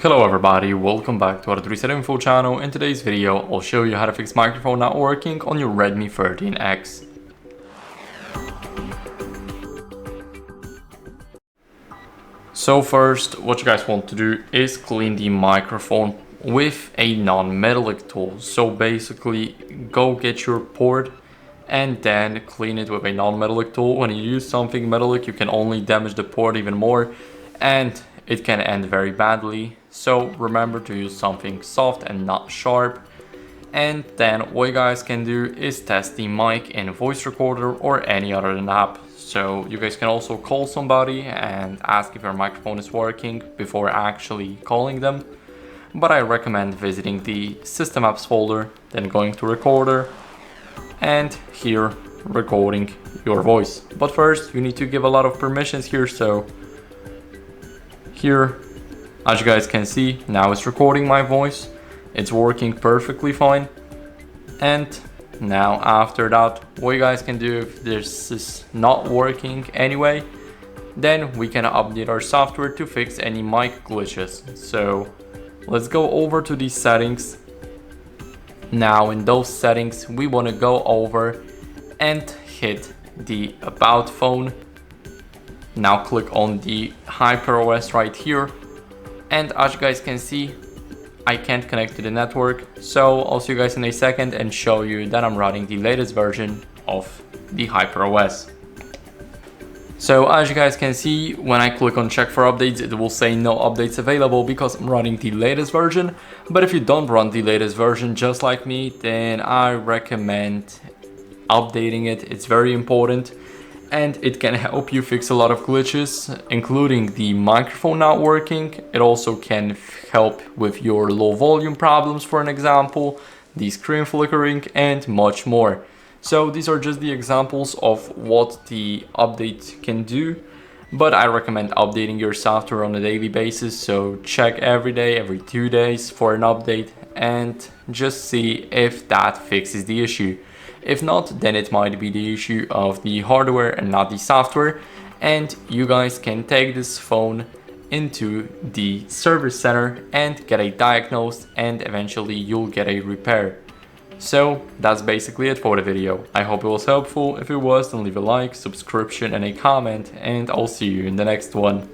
Hello everybody, welcome back to our Reset Info channel. In today's video, I'll show you how to fix microphone not working on your Redmi 13X. So first, what you guys want to do is clean the microphone with a non-metallic tool. So basically, go get your port and then clean it with a non-metallic tool. When you use something metallic, you can only damage the port even more, and it can end very badly. So remember to use something soft and not sharp. And then what you guys can do is test the mic in voice recorder or any other app. So you guys can also call somebody and ask if your microphone is working before actually calling them. But I recommend visiting the system apps folder, then going to recorder, and here recording your voice. But first you need to give a lot of permissions here. So here, as you guys can see, now it's recording my voice. It's working perfectly fine. And now after that, what you guys can do if this is not working anyway, then we can update our software to fix any mic glitches. So let's go over to the settings. Now in those settings, we want to go over and hit the About phone. Now click on the HyperOS right here, and as you guys can see, I can't connect to the network, so I'll see you guys in a second and show you that I'm running the latest version of the HyperOS. So as you guys can see, when I click on check for updates, it will say no updates available because I'm running the latest version. But if you don't run the latest version just like me, then I recommend updating it. It's very important. And it can help you fix a lot of glitches, including the microphone not working. It also can help with your low volume problems, for an example, the screen flickering, and much more. So these are just the examples of what the update can do, but I recommend updating your software on a daily basis. So check every day, every 2 days for an update, and just see if that fixes the issue. If not, then it might be the issue of the hardware and not the software. And you guys can take this phone into the service center and get it diagnosed, and eventually you'll get a repair. So that's basically it for the video. I hope it was helpful. If it was, then leave a like, subscription, and a comment, and I'll see you in the next one.